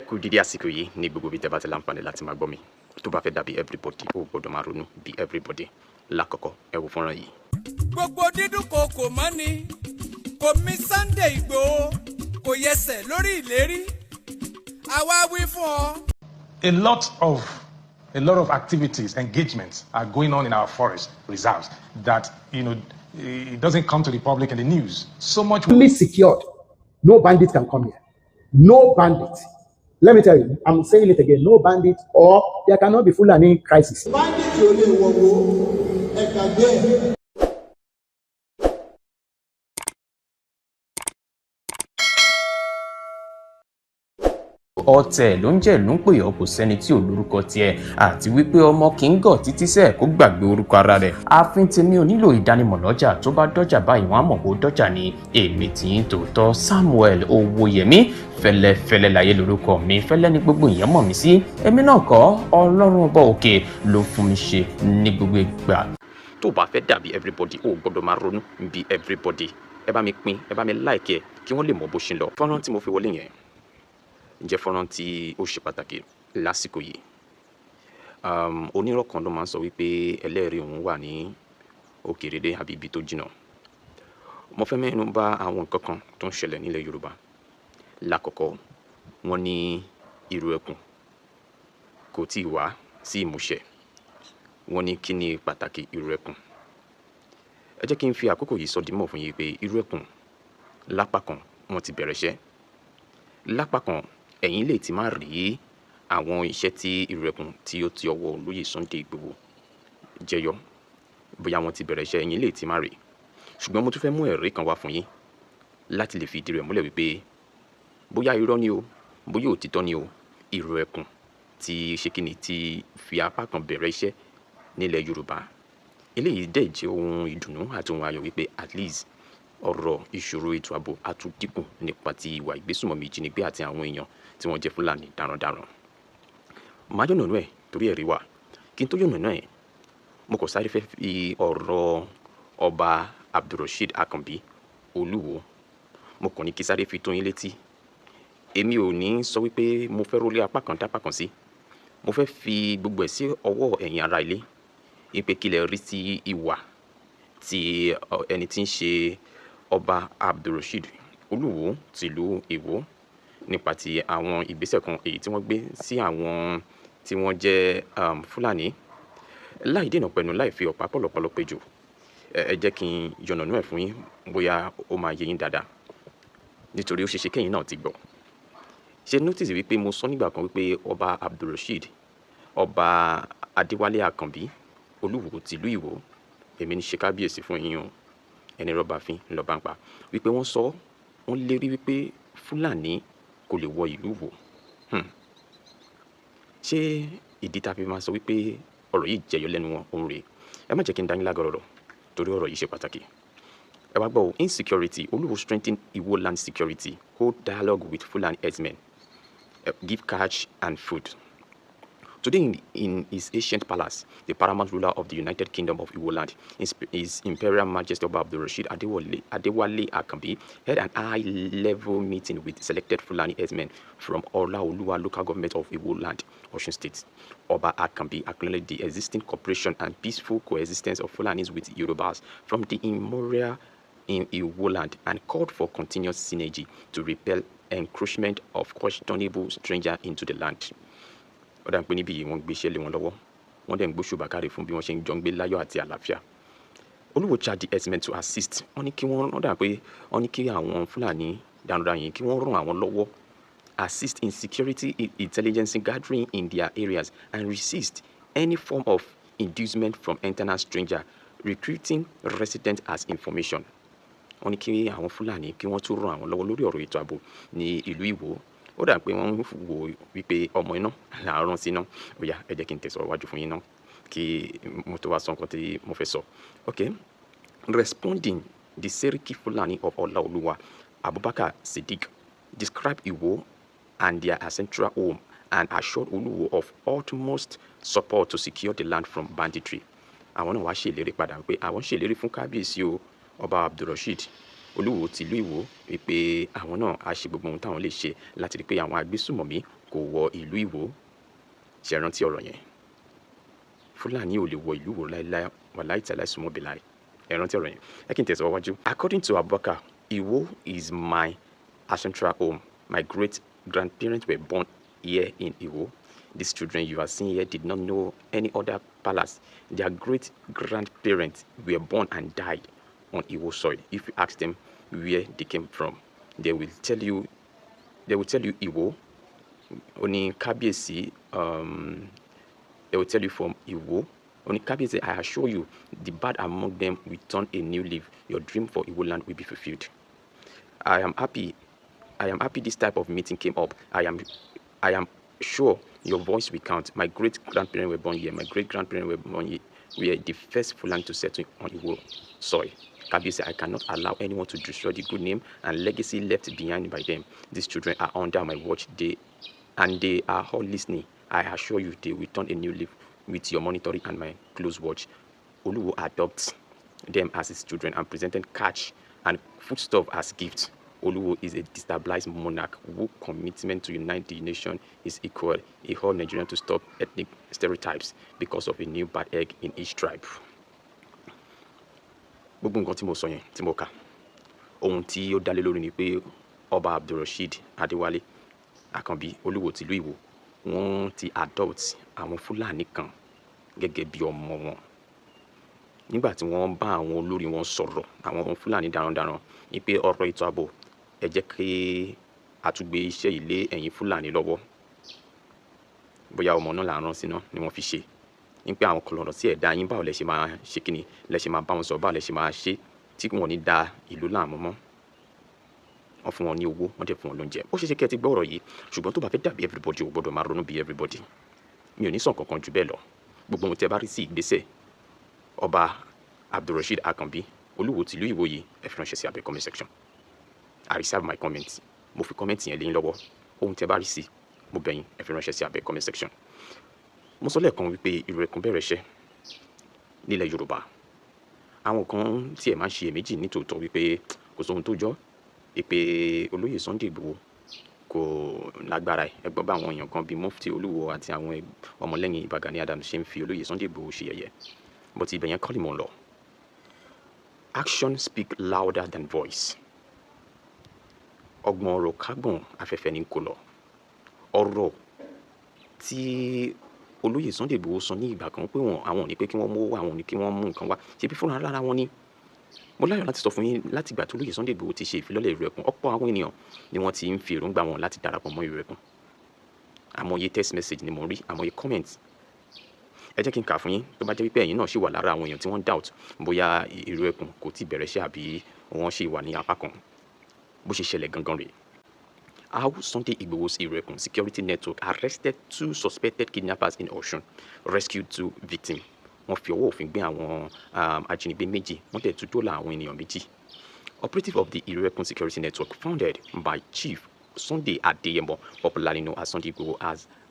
kú dídí àsìkò yìí ní gbogbo bí tẹ́ bá ti láǹfààní láti máa gbọ́ mi tó bá fẹ́ dàbí everybody ó gbọ́dọ̀ máa ronú bí everybody lákọ̀ọ́kọ́ ẹ wo fọ́nrán yìí. gbogbo dídùn kò mọ́ ni kò mí Sunday Igboho kò yẹsẹ̀ lórí ìlérí àwa wí fún ọ. A lot of activities, engagements are going on in our forest reserves that, it doesn't come to the public in the news. So much. Fully secured. No bandit can come here. No bandit. Let me tell you, I'm saying it again, no bandit, or there cannot be Fulani crisis. ọ̀tẹ̀ ló ń jẹ́ ló ń pè ọ́ kò sẹ́ni tí ò lórúkọ tiẹ̀ àti wípé ọmọ kì í gọ̀ títí sẹ́ẹ̀ kó gbàgbé orúkọ ara rẹ̀. ààfin tèmi ò nílò ìdánimọ̀ lọ́jà tó bá dọ́jà báyìí wọ́n á mọ̀ kó dọ́jà ni èmi tí ń tòótọ́ Samuel Owóyẹmí fẹ́lẹ́fẹ́lẹ́ láyé lórúkọ mi fẹ́lẹ́ ní gbogbo ìyẹn mọ̀ mí sí èmi náà kọ́ Ọlọ́run ọba òkè ló fún mi ṣe ní gbogbo ìgbà. tó bá fẹ́ dàbí everybody ó gbọ́dọ̀ máa ronú bí everybody ẹ bá mi pín ẹ bá mi like ẹ kí wọ́n lè mọ bó ṣe ń lọ. fọ́nrán tí mo fi wọlé yẹn ǹjẹ́ fọ́nrán tí ó ṣe pàtàkì lásìkò yìí. Onírọ̀ kan ló máa ń sọ wípé ẹlẹ́rìí òun wà ní òkèrèdè àbí ibi tó jìnnà. mo fẹ́ mẹ́nu bà àwọn nǹkan kan tó ń ṣẹlẹ̀ nílẹ̀ Yorùbá. lákọ̀ọ́kọ́ wọ́n ní irú ẹkùn kò tí ì wá sí ìmúṣẹ. wọ́n ní kí ni pàtàkì irú ẹkùn. ẹ jẹ́ kí n fi àkókò yìí sọ dímọ̀ fún yín pé irú ẹkùn lápá kan wọ́n ti bẹ̀rẹ̀ iṣẹ́, lápá kan ẹ̀yin lè ti máa rí àwọn iṣẹ́ tí irú ẹkùn tí ó ti ọwọ́ olóyè Sunday Igboho jẹyọ, bóyá wọ́n ti bẹ̀rẹ̀ iṣẹ́ ẹ̀yin lè ti máa rí. ṣùgbọ́n mo tún fẹ́ mú ẹ̀rí kan wá fún yín láti lè fi ìdí rẹ̀ múlẹ̀ wípé bóyá irọ́ ni o bóyá òtítọ́ ni o, irú ẹkùn tí ṣe kíni ti fi apá kan bẹ̀rẹ̀ iṣẹ́ nílẹ̀ Yorùbá. eléyìí dẹ̀ jẹ́ ohun ìdùnnú àti ohun ayọ̀ wípé at least ọ̀rọ̀ ìṣòro ètò ààbò àtúndínkù nípa ti ìwà ìgbésùnmọ̀mí ìjínigbé àti àwọn èèyàn tí wọ́n jẹ́ Fúlàní darandaran. màá yọ̀nà ẹ̀ torí ẹ̀rí wà. kí n tó yọ̀nà ẹ̀ mo kò sáré fẹ́ fi ọ̀rọ̀ ọba Abdulrasheed Akànbí Olúwo mo kàn ní kí sáré fi tó yín létí. èmi ò ní sọ wípé mo fẹ́ rólé apá kan dápá kan sí, mo fẹ́ fi gbogbo ẹ̀ sí ọwọ́ ẹ̀yin ará ilé wípé kí lẹ rí sí ìwà tí ẹni tí ń ṣe ọba Abdulrasheed Olúwo tìlú Ìwó nípa ti àwọn ìgbésẹ̀ kan èyí tí wọ́n gbé sí àwọn tí wọ́n jẹ́ Fúlàní. láì dènà pẹ̀lú láì fi ọ̀pá pọ̀lọpọ̀lọ péjò, ẹ jẹ́ kí n yànnàná ẹ̀ fún yín bóyá ó máa yé yín dáadáa nítorí ó ṣeéṣe kẹ́yìn náà ti gbọ́. ṣe notice wípé mo sọ nígbà kan wípé ọba Abdulrasheed ọba Adéwálé Àkànbí Olúwo tìlú Ìwó, èmi ní ṣe kábíyèsí fún yín o, ẹni rọ́bà fín lọ́ba ń pa, wípé wọ́n sọ wọ́n lérí wípé Fúlàní kò lè wọ ìlú Ìwó. ṣé ìdí tá a fi máa sọ wípé ọ̀rọ̀ yìí jẹyọ lẹ́nu wọn òun rèé? ẹ má jẹ́ kí n dá yín lágọ̀rọ̀ rọ̀ torí ọ̀rọ̀ yìí ṣe pàtàkì. ẹ wá gbọ́ o, insecurity Olúwo strengthen Igbo land security, hold dialogue with Fulani herdsmen, give cash and food. Today in his ancient palace, the paramount ruler of the United Kingdom of Igbo land, His Imperial Majesty Oba Abdulrasheed Adewale Akambi, held an high-level meeting with selected Fulani herdsmen from Olaoluwa local government of Igbo land, Osun State. Oba Akambi acknowledged the existing cooperation and peaceful coexistence of Fulanis with Yorubas from the immemorial in Igbo land and called for continuous synergy to repel encroachment of questionable strangers into the land. ó dà ń pé níbi yìí wọ́n gbé iṣẹ́ lé wọn lọ́wọ́, wọ́n dẹ̀ ń gbóṣùbà káre fún bí wọ́n ṣe ń jọ ń gbé láyọ̀ àti àlàáfíà. Olúwo charge the herdsmen to assist. wọ́n ní kí wọ́n dà pé wọ́n ní kí àwọn Fúlàní darandaran yìí kí wọ́n ràn àwọn lọ́wọ́, assist in security intelligence gathering in their areas and resist any form of inducement from internal stranger recruiting residents as information. wọ́n ní kí àwọn Fúlàní kí wọ́n tún ràn àwọn lọ́wọ́ lórí ọ̀rọ̀ ètò ààbò ní ìlú Ìwó. ó dà pé wọ́n wò wípé ọmọ iná là á rán sí iná. ó yá ẹ jẹ́ kí n tẹ̀sọ̀ wájú fún yín náà kí mo tó wá sọ nǹkan tí mo fẹ́ sọ. okay, responding, the Seriki Fulani of Olaoluwa Abubakar Siddiq described Igbo and their ancestral home and assured Oluwo of utmost support to secure the land from banditry. àwọn náà wá ṣèlérí padà pé àwọn ṣèlérí fún kábíyèsí o ọba Abdulrasheed Olúwo tìlú Ìwó wípé àwọn náà á ṣe gbogbo ohun táwọn lè ṣe láti rí pé àwọn agbésùmọ̀mí kò wọ ìlú Ìwó. Ṣé ẹ rántí ọ̀rọ̀ yẹn? Fúlàní ò lè wọ ìlú Ìwó láíláí, wàláì tàláì súnmọ́ bíláì. Ẹ rántí ọ̀rọ̀ yẹn? Ẹ kí n tẹ̀síwájú. According to Abubakar, Ìwó is my ancestral home. My great-grandparents were born here in Ìwó. These children you are seeing here did not know any other palace. Their great-grandparents were born and died on Ìwó soil. If you ask them where they came from, they will tell you Ìwó. Oni Kábíyèsí, they will tell you from Ìwó. Oni Kábíyèsí, I assure you, the bad among them will turn a new leaf. Your dream for Ìwó land will be fulfilled. I am happy this type of meeting came up. I am sure your voice will count. My great-grandparents were born here. My great-grandparents were born here. We are the first Fulani to settle on Ìwó soil. Kábíyèsí, I cannot allow anyone to destroy the good name and legacy left behind by them. These children are under my watch, they are all listening. I assure you, they will turn a new leaf with your monitoring and my close watch. Oluwo adopts them as his children and presented catch and foodstuff as gifts. Oluwo is a destabilized monarch whose commitment to unite the nation is equal. He called Nigerians to stop ethnic stereotypes because of a new bad egg in each tribe. Gbogbo nǹkan tí mo sọ yẹn tí mo kà, ohun tí ó dálé lórí ni pé Ọba Abdulrasheed Adéwálé Àkànbí Olúwo tìlú Ìwó, wọ́n ti adopt àwọn Fúlàní kan gẹ́gẹ́ bí ọmọ wọn. Nígbà tí wọ́n bá àwọn olórí wọn sọ̀rọ̀, àwọn Fúlàní darandaran, ní pé ọ̀rọ̀ ètò ààbò ẹ jẹ́ kí a tún gbé iṣẹ́ yìí lé ẹ̀yin Fúlàní lọ́wọ́. Bóyá ọmọ náà là ń rán sí náà ni wọ́n fi ṣe. Ní pé àwọn kọlọ̀rọ̀ sí ẹ̀dá yín, báwo lẹ ṣe máa ṣe kíni, lẹ ṣe máa bá wọn sọ̀rọ̀, báwo lẹ ṣe máa ṣe tí wọ́n ní da ìlú láàmú mọ́. Wọ́n fún wọn ní owó, wọ́n dẹ̀ fún wọn lóúnjẹ. Ó ṣeé ṣe kí ẹ ti gbọ́ ọ̀rọ̀ yìí, ṣùgbọ́n tó bá fẹ́ dàbí everybody ò gbọ́dọ̀ máa ronú bí everybody. Mi ò ní sọ kankan jù bẹ́ẹ̀ lọ. Gbogbo ohun tí ẹ bá rí sí ìgbésẹ̀ Ọba Abdulrasheed Àkànbí Olúwo tìlú Ìwó yìí, ẹ fi ránṣẹ́ sí abẹ́ comment section. I reserve my comment. Mo fi comment yẹn lé yín lọ́wọ́. Ohun tí ẹ bá rí sí, mo bẹ̀ yín, ẹ fi ránṣẹ́ sí abẹ́ comment section. Mo sọ lẹ́ẹ̀kan wípé ìrù ẹkùn bẹ̀rẹ̀ iṣẹ́ nílẹ̀ Yorùbá. Àwọn kan tí ẹ máa ń ṣe èméjì nítòótọ́ wípé kò sóhun tó jọ, ìpè olóyè Sunday Igboho kò lágbára ẹ̀. Ẹ gbọ́ bá àwọn èèyàn kan bíi Mufti Olúwo àti àwọn ọmọlẹ́yìn Ìbà Gani Adams ṣe ń fi olóyè Sunday Igboho ṣe yẹ̀yẹ́. But ibẹ̀ yẹn kọ́ ni mò ń lọ. Action speak louder than voice. Ọgbọ́n ọ̀rọ̀ kágbọ̀n afẹ́fẹ́ ní kò lọ. Ọ̀rọ̀ tí olóyè Sunday Igboho sọ ní ìgbà kan pé àwọn ò ní pé kí wọ́n mú owó, àwọn ò ní kí wọ́n mú nǹkan wá, ṣe bí fúnra lára wọn ni. Mo láyọ̀ láti sọ fún yín láti ìgbà tí olóyè Sunday Igboho ti ṣe ìfilọ́lẹ̀ ìrù ẹkùn, ọ̀pọ̀ àwọn ènìyàn ni wọ́n ti ń fi èròǹgbà wọn láti darapọ̀ mọ́ ìrù ẹkùn. Àmọye text message ni mo rí, àmọye comment. Ẹ jẹ́ kí n kà fún yín tó bá jẹ́ wípé ẹ̀yin náà ṣì wà lára àwọn èèyàn tí wọ́n doubt bóyá ìrù ẹkùn kò tí bẹ̀rẹ̀ iṣẹ́ àbí wọ́n ṣì wà ní apá kan. Bó ṣe ṣẹlẹ̀ gangan rèé. How Sunday Igboho's Irekun security network arrested 2 suspected kidnappers in Osun, rescued 2 victims. Wọ́n fi ọwọ́ òfin gbé àwọn ajínigbé méjì, wọ́n dẹ̀ tún dóòlà àwọn ènìyàn méjì. Operative of the Irekun security network founded by Chief Sunday Adeyemo, popularly known as Sunday Igboho,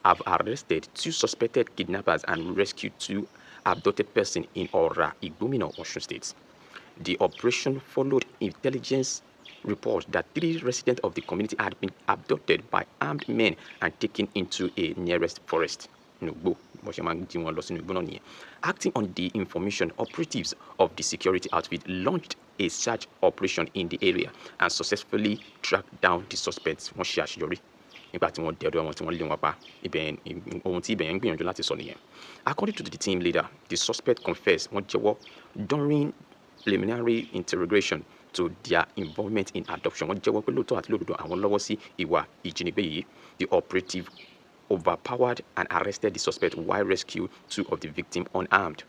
have arrested 2 suspected kidnappers and rescued 2 abducted persons in Ora, Igbomina, Osun State. The operation followed intelligence report that 3 residents of the community had been abducted by armed men and taken into a nearest forest. Acting on the information, operatives of the security outfit launched a search operation in the area and successfully tracked down the suspects. Wọ́n ṣe àṣeyọrí nígbà tí wọ́n dẹ̀rọ wọn tí wọ́n lé wọn pa. Ohun tí ibẹ̀ yẹn ń gbìyànjú láti sọ nìyẹn. According to the team leader, the suspect confessed wọ́n jẹ́wọ́ during preliminary interrogation to their involvement in adoption. Wọ́n jẹ́wọ́ pé lóòótọ́ àti lódodo àwọn lọ́wọ́ sí ìwà ìjínigbé yìí. The operative overpowered and arrested the suspect while rescued 2 of the victims unarmed.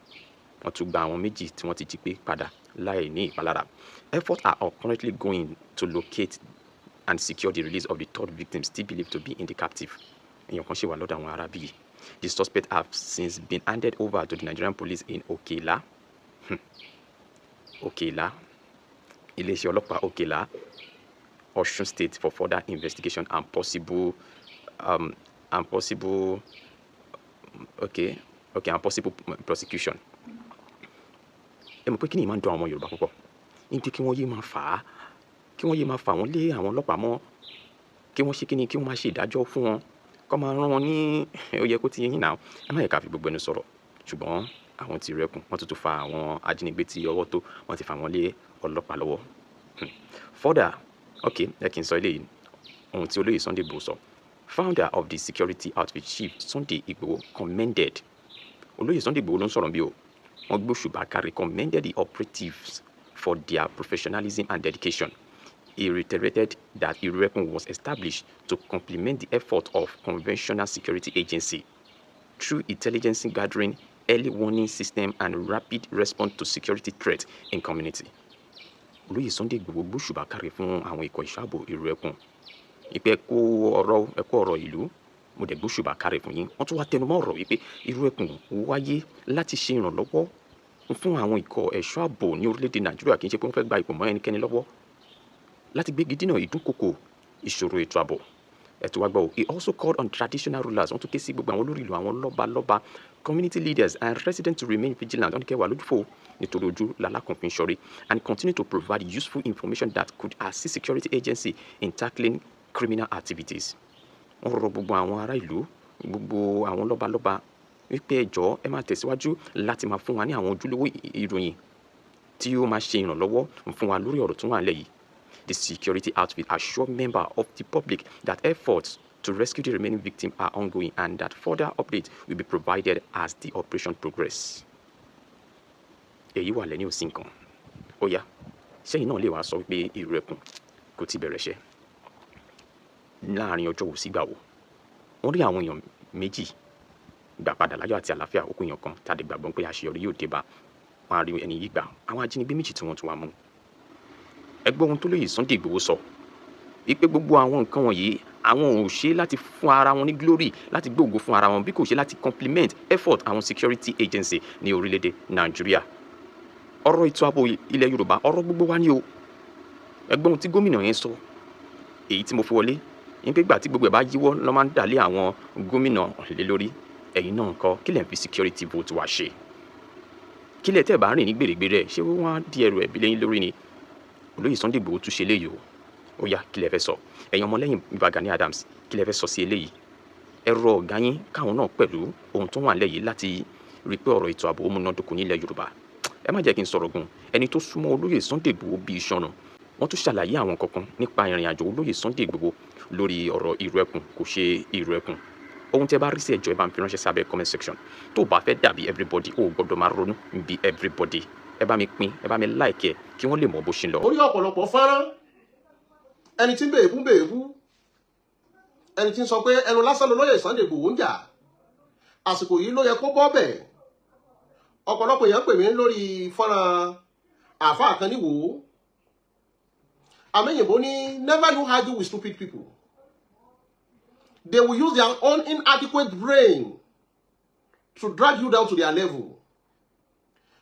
Wọ́n tún gba àwọn méjì tí wọ́n ti jí gbé padà láì ní ìpalára. Efforts are currently going to locate and secure the release of the 3rd victim still believed to be in the captive. Èèyàn kan ṣì wà lọ́dọ̀ àwọn ará bíi. The suspects have since been handed over to the Nigerian police in Okela. Okela. Iléeṣẹ́ ọlọ́pàá Okela, Osun State for further investigation and possible prosecution. Ẹ mọ̀ pé kí ni ìmáa ń dùn àwọn Yorùbá púpọ̀? Ní pé kí wọ́n yé máa fà wọ́n lé àwọn ọlọ́pàá mọ́, kí wọ́n ṣe kí ni, kí wọ́n máa ṣe ìdájọ́ fún wọn kọ́ máa rán wọn ní ó yẹ kó ti yín náà ẹ má yẹ ká fi gbogbo ẹnu sọ̀rọ̀ ṣùgbọ́n àwọn ti rẹ́kùn wọ́n tún fa àwọn ajínigbé tí ọwọ́ tó wọ́n ti fà wọ́n lé ọlọ́pàá lọ́wọ́. Further, okay, ẹ kì í sọ eléyìí ohun tí olóyè Sunday Igboho sọ. Founder of the security outfit Chief Sunday Igboho commended. Olóyè Sunday Igboho ló ń sọ̀rọ̀ bí o. Wọ́n gbé òṣùbà kárí commended the operatives for their professionalism and dedication. He reiterated that Irekun was established to complement the effort of conventional security agency through intelligence gathering, early warning system, and rapid response to security threats in community. Olóyè Sunday Igboho gbóṣùbà kárí fún àwọn ikọ̀ ìṣààbò Irekun. Ìpè ẹ̀kọ́ ọ̀rọ̀ ìlú mo dẹ̀ gbóṣùbà kárí fún yín. Wọ́n tún wá tẹnumọ́ ọ̀rọ̀ wípé Irekun wáyé láti ṣe ìrànlọ́wọ́ fún àwọn ikọ̀ ẹ̀ṣọ́ ààbò ní orílẹ̀-èdè Nàìjíríà kì í ṣe pé wọ́n fẹ́ gba ipò mọ́ ẹnikẹ́ni lọ́wọ́ láti gbégi dínà ìdúnkokò ìṣòro ètò ààbò. Ẹ̀tọ́ wa gbọ́ o. He also called on traditional rulers wọ́n tún ké sí gbogbo àwọn olórí ìlú àwọn lọ́balọ́ba community leaders and residents to remain vigilant wọ́n ní kẹwàá lójúfò nítorí ojú lalákùnfin ṣọrí and continue to provide useful information that could assist security agency in tackling criminal activities. Wọ́n rọ gbogbo àwọn ará ìlú gbogbo àwọn lọ́balọ́ba wípé ẹjọ́ ẹ máa tẹ̀síwájú láti máa fún wa ní àwọn ojúlówó ìròyìn tí ó máa ṣe ìrànlọ́wọ́ fún wa lórí ọ̀rọ̀ tó wà nílẹ̀ yìí. The security outfit assure members of the public that efforts to rescue the remaining victims are ongoing and that further updates will be provided as the operation progresses. Èyí wà lẹ́ni òsì nǹkan. Ó yá, sẹ́yìn náà lè wá sọ pé Irekun kò ti bẹ̀rẹ̀ iṣẹ́. Láàárín ọjọ́ wo sígbà wo, wọ́n rí àwọn èèyàn méjì gbà padà láyọ̀ àti àlàáfíà òkú èèyàn kan tàbí gbàgbọ́ pé àṣeyọrí yóò dé bá wọn á rí ẹni yìí gbà. Àwọn ajínigbé méjì tí wọ́n tún wá mú. Ẹgbẹ́ ohun tó lóye Sunday Igboho sọ wípé gbogbo àwọn nǹkan wọ̀nyí àwọn ò ṣe láti fún ara wọn ní glory láti gbóògo fún ara wọn bí kò ṣe láti compliment effort àwọn security agency ní orílẹ̀-èdè Nàìjíríà. Ọ̀rọ̀ ètò ààbò ilẹ̀ Yorùbá ọ̀rọ̀ gbogbo wa ni o. Ẹgbẹ́ ohun tí gómìnà yẹn sọ èyí tí mo fi wọlé ní pé gbà tí gbogbo ẹ̀ bá yíwọ́ lọ́ máa ń dàlé àwọn gómìnà lé lórí. Ẹ̀yin náà ńkọ́ kí lẹ̀ ń fi security vote wá ṣe? Kí lẹ̀ tẹ́ bá rìn ní gbèrègbèrè ṣé wọ́n á di ẹrù ẹ̀bí lẹ́yìn lórí ni? Olóyè Sunday Igboho tún ṣe eléyìí o. Ó yá kí lẹ fẹ́ sọ? Ẹ̀yin ọmọlẹ́yìn Baba Gani Adams kí lẹ fẹ́ sọ sí eléyìí? Ẹ rọ ọ̀gá yín káwọn náà pẹ̀lú ohun tó wà nílẹ̀ yìí láti rí pé ọ̀rọ̀ ètò ààbò ó múnádóko nílẹ̀ Yorùbá. Ẹ má jẹ́ kí n sọ̀rọ̀ gùn. Ẹni tó súnmọ́ Olóyè Sunday Igboho bíi iṣan wọ́n tún ṣàlàyé àwọn kankan nípa ìrìn àjò Olóyè Sunday Igboho lórí ọ̀rọ̀ Irekun kò ṣe Irekun. Ohun tẹ́ bá rí sí ẹjọ́ ẹ bá ń fi ránṣẹ́ sábẹ́ comment section. Tó bá fẹ́ dàbí everybody ó gbọ́dọ̀ máa ronú bí everybody. Ẹ bá mi pín, ẹ bá mi like ẹ kí wọ́n lè mọ bó ṣe ń lọ. Orí ọ̀pọ̀lọpọ̀ fọ́nrán ẹni tí ń bèèbú ẹni tí ń sọ pé ẹnu lásán lolóyè Sunday Igboho ń jà àsìkò yìí ló yẹ kó bọ́ bẹ̀. Ọ̀pọ̀lọpọ̀ èèyàn pè mí lórí fọ́nrán àáfàá kan níwò. Àmẹ́yìnbó ní never you argue with stupid people. They will use their own inadequate brain to drag you down to their level.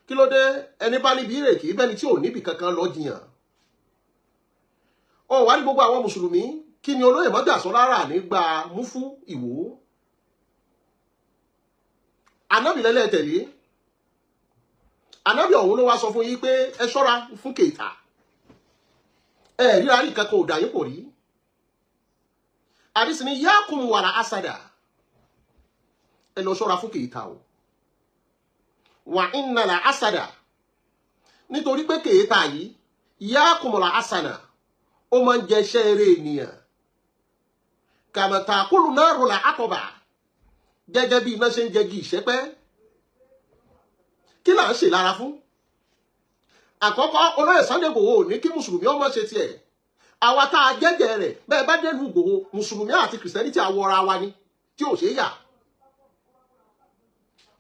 Kí ló dé ẹni bá níbi ìrèkì bẹ́ni tí ò níbi kankan lọ jiyàn. Ó wá ní gbogbo àwọn mùsùlùmí kí ni olóyè mọ́jà sọ lára nígbà Múfú Ìwó. Ànábì lẹ́lẹ́ tẹ̀lé. Ànábì ọ̀hún ló wá sọ fún yín pé ẹ ṣọ́ra fún kèéta. Ẹ ríra rí kankan ò dà yín pò rí. Àdìsí ni yákùn wàrà asada. Ẹ lọ ṣọ́ra fún kèéta o. Wà ìnàlà asada. Nítorí pé kèéta yìí yákùn wàrà asana. Ó máa ń jẹ iṣẹ́ eré ènìyàn. Kàmàtà kúlù náà rọlà àtọ̀bà. Gẹ́gẹ́ bí iná ṣe ń jẹgi ìṣẹ́pẹ́. Kí là ń ṣe lára fún? Àkọ́kọ́ olóyè Sunday Igboho ní kí mùsùlùmí ọmọ ṣe tiẹ̀. Àwa tá a jẹ́jẹ́ rẹ̀ bẹ́ẹ̀ bá dẹ́nu Igboho mùsùlùmí àti kìrìsìtẹ́nì tí a wọra wa ni tí ò ṣe é yà.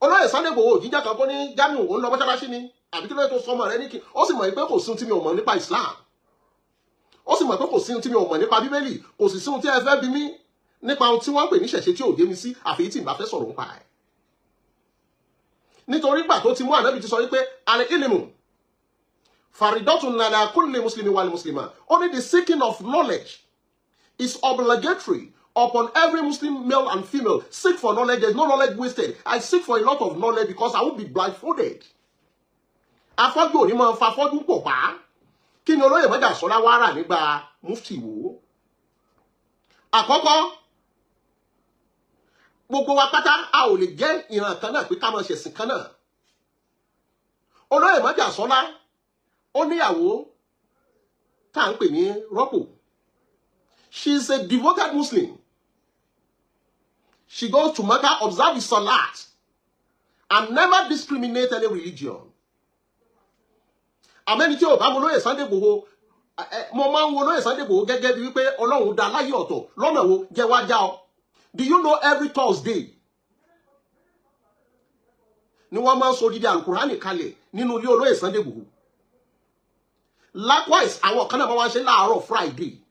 Olóyè Sunday Igboho jíjà kan kó ní Jamiu òun lọ mọ́ṣáláṣí ni àbí kí ló tó sọmọ rẹ ní kí ó sì mọ̀ pé kò sí ohun tí mi ò mọ̀ nípa Islam. Ó sì mọ̀ pé kò sí ohun tí mi ò mọ̀ nípa Bíbélì kò sì sí ohun tí ẹ fẹ́ bi mí nípa ohun tí wọ́n pè ní ṣẹ̀ṣẹ̀ tí ò yé mi sí àfi tí n bá fẹ́ sọ̀rọ̀ nípa ẹ̀. Nítorí gbà tó ti mú Ànábì ti sọ wípé alẹ́ ìlímù faridotun ala kulli muslimi wal muslima. Only the seeking of knowledge is obligatory upon every Muslim male and female. Seek for knowledge. There's no knowledge wasted. I seek for a lot of knowledge because I won't be blindfolded. Afọ́jú òní máa ń fa afọ́jú pọ̀ pa. Kí ni olóyè mọ́jà sọ́lá wá rà nígbà Mufti Ìwó? Àkọ́kọ́, gbogbo wa pátá a ò lè jẹ́ ìran kan náà pé ká máa ṣẹ̀sìn kan náà. Olóyè Májàsọ́lá ó níyàwó tá à ń pè ní Rọ́pò. She is a devoted Muslim. She goes to Mecca, observe the Salat, and never discriminate any religion. Àmẹ́ni tí ò bá mọ Olóyè Sunday Igboho, mo máa ń wo Olóyè Sunday Igboho gẹ́gẹ́ bí wípé Ọlọ́run dá láyé ọ̀tọ̀ lọ́nà wo jẹ́ wá já ọ. Do you know every Thursday ni wọ́n máa ń sọ dídí Al-Qur'ani kalẹ̀ nínú ilé Olóyè Sunday Igboho? Likewise, àwọn kan náà máa ń ṣe láàárọ̀ Friday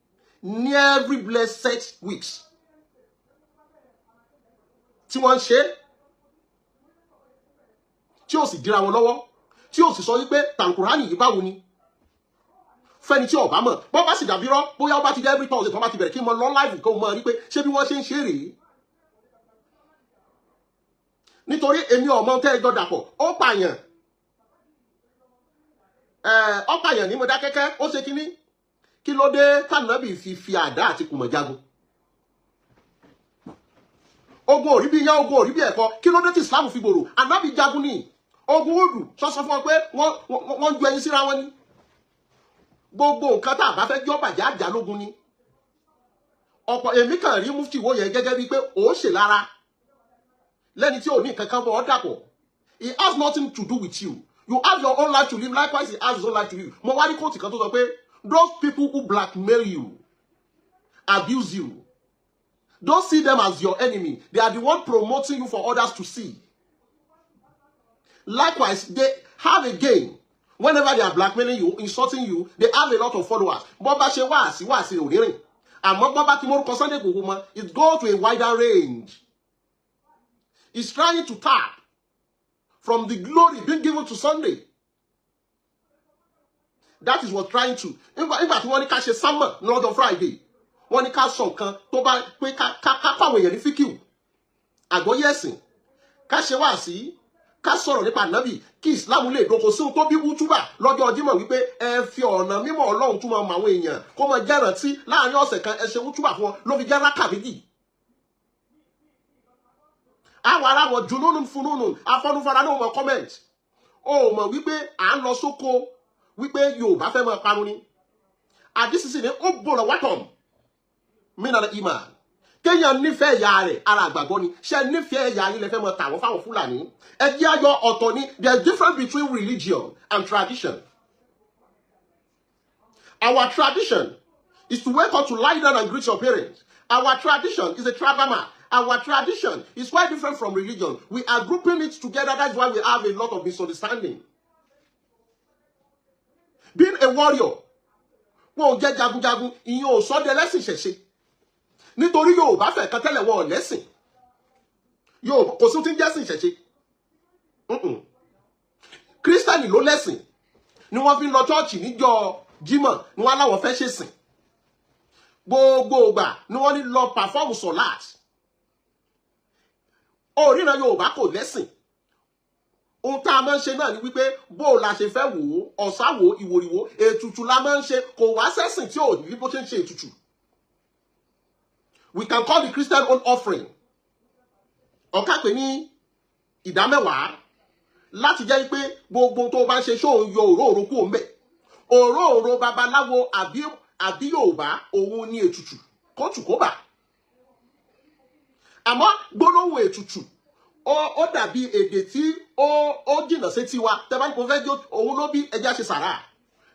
ní every blessed weeks tí wọ́n ń ṣe tí ó sì dira wọn lọ́wọ́ tí ó sì sọ wípé Al-Qur'ani yìí báwo ni fẹ́ni tí ó bá mọ̀ bọ́ bá sì dàbí rọ́ bóyá ó bá ti dé every Thursday tó bá ti bẹ̀rẹ̀ kí n mọ lọ live kó mọ rí pé ṣé bí wọ́n ṣe ń ṣe rèé. Nítorí èmi ọmọ tẹ́ ẹjọ́ dàpọ̀ ó pààyàn ní Mọdákẹ́kẹ́ ó ṣe kíní kí ló dé tànàbì fi àdá àti kùmọ̀ jagun. Ogun orí bí yá ogun orí bí ẹ̀kọ́ kí ló dé tí Islam fi gbòòrò ànábì jagun ní ogun odù sọ́sọ́ fún ọ pé wọ́n ju ẹyin síra wọn ní. Gbogbo nǹkan tá a bá fẹ́ jọ́ bàjẹ́ àjà lógun ni. Ọ̀pọ̀ èmi kàn rí mufti wo yẹn gẹ́gẹ́ bíi pé ó ṣe lára lẹ́ni tí ò ní nǹkan kan bọ̀ ọ́ dàpọ̀. It has nothing to do with you. You have your own life to live, likewise he has his own life to live. Mo wá ní kóòtù kan tó sọ pé those people who blackmail you, abuse you, don't see them as your enemy. They are the one promoting you for others to see. Likewise, they have a gain. Whenever they are blackmailing you, insulting you, they have a lot of followers. Bọ́bá ṣe wáàsí òrìrìn. Àmọ́ bọ́bá tí mo rúkọ Sunday Igboho mọ́, it goes to a wider range. It's trying to tap from the glory being given to Sunday. That is what trying to. Nígbà tí wọ́n ní ká ṣe sánmọ̀ lọ́jọ́ Friday, wọ́n ní ká sọ nǹkan tó bá pé ká pàwọn èèyàn ní fíkìú. Àgbọ́yé ẹ̀sìn, ká ṣe wáàsí, ká sọ̀rọ̀ nípa ànábì, kí Islam lè dóko sí ohun tó bí wútúbà lọ́jọ́ Jímọ̀ wípé ẹ fi ọ̀nà mímọ́ Ọlọ́run tún máa mọ àwọn èèyàn kó máa jẹ́ ìrántí láàrin ọ̀sẹ̀ kan ẹ ṣe wútúbà fún wọn ló fi jẹ́ rákà méjì. Àwọn ará wọn junúnú funúnú afọ́núfara náà mọ comment. Ó mọ̀ wípé à ń lọ sóko wípé Yorùbá fẹ́ máa parun ni. Àdísísì ni ó gbọ́dọ̀ wátọ̀m mí nàlẹ́ ìmọ̀. Kéèyàn nífẹ̀ẹ́ ìyá rẹ̀ ara àgbàgbọ́ ni. Ṣé nífẹ̀ẹ́ ìyá yín lẹ fẹ́ máa tàwọn fáwọn Fúlàní? Ẹ jẹ́ ayọ̀ ọ̀tọ̀ ni. There is difference between religion and tradition. Our tradition is to wake up to lie down and greet your parents. Our tradition is a tribal mark. Our tradition is quite different from religion. We are grouping it together. That's why we have a lot of misunderstanding. Being a warrior, wọ́n jẹ́ jagunjagun, ìyẹn ò sọ de lẹ́sìn ṣẹ̀ṣe. Nítorí Yorùbá fẹ́ kan tẹ́lẹ̀ wọ́n lẹ́sìn. Yorùbá kò sí tí ń jẹ́sìn ṣẹ̀ṣe. Kírísítẹ́nì ló lẹ́sìn. Ni wọ́n fi ń lọ chọ́ọ̀chì níjọ́ Jímọ̀ ni wọ́n láwọn fẹ́ ṣèsìn. Gbogbo ìgbà ni wọ́n ní lọ pàfọ́ọ̀mù sọ̀láàtì. Oríran Yorùbá kò lẹ́sìn. Ohun tá a máa ń ṣe náà ni wípé bó la ṣe fẹ́ wò ó, ọ̀sá wò, ìwòrìwò, ètùtù la máa ń ṣe, kò wá sẹ́sìn tí ò ní bó ṣe ń ṣe ètùtù. We can call the Christian own offering. Ọ̀ká pè ní ìdámẹ́wàá láti jẹ́ pé gbogbo tó bá ń ṣe ṣó ń yọ òróòró kúrò ńbẹ̀. Òróòró babaláwo àbí Yorùbá òun ní ètùtù kóòtù kó bà. Àmọ́ gbólóhùn ètùtù ó dàbí èdè tí ó jìnnà sí tiwa. Tẹ́bá ní kò fẹ́ jó òun ló bí ẹja ṣe sàrà.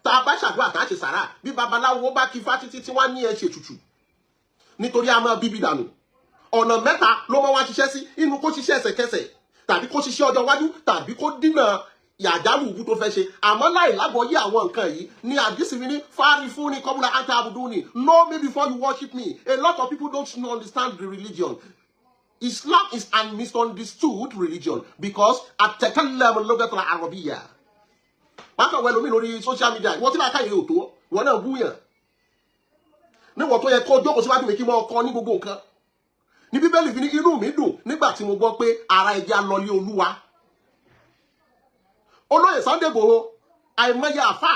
Tá a bá ṣàdúrà tá a ṣe sàrà. Bí babaláwo bá kí fátítí tí wọ́n ní ẹ ṣe ètùtù. Nítorí a máa bíbí dànù. Ọ̀nà mẹ́ta ló máa wá ṣiṣẹ́ sí. Inú kó ṣiṣẹ́ ẹsẹ̀kẹsẹ̀ tàbí kó ṣiṣẹ́ ọjọ́ iwájú tàbí kó dínà yàjálù ìbú tó fẹ́ ṣe. Àmọ́ láì lágbọ́yé àwọn nǹkan yìí ni àdísì mi ní fárí fún ní kọ́bùlà àti àbùdú ni. Know me before you worship me. A lot of people don't understand the religion. Islam is a misunderstood religion because at-takallamu al-lughat al-arabiyya. Bákan wẹ̀ lómi lórí social media, ìwọ́n tí láàká yìí ò tó, ìwọ́n náà búyàn. Níwọ̀n tó yẹ kó jókòó síwájú mi kí wọ́n kọ́ ní gbogbo nǹkan. Ní Bíbélì fi ní inú mi dùn nígbà tí mo gbọ́ pé ara ẹja lọlé Olúwa. Olóyè Sunday Igboho, àìmọye àfà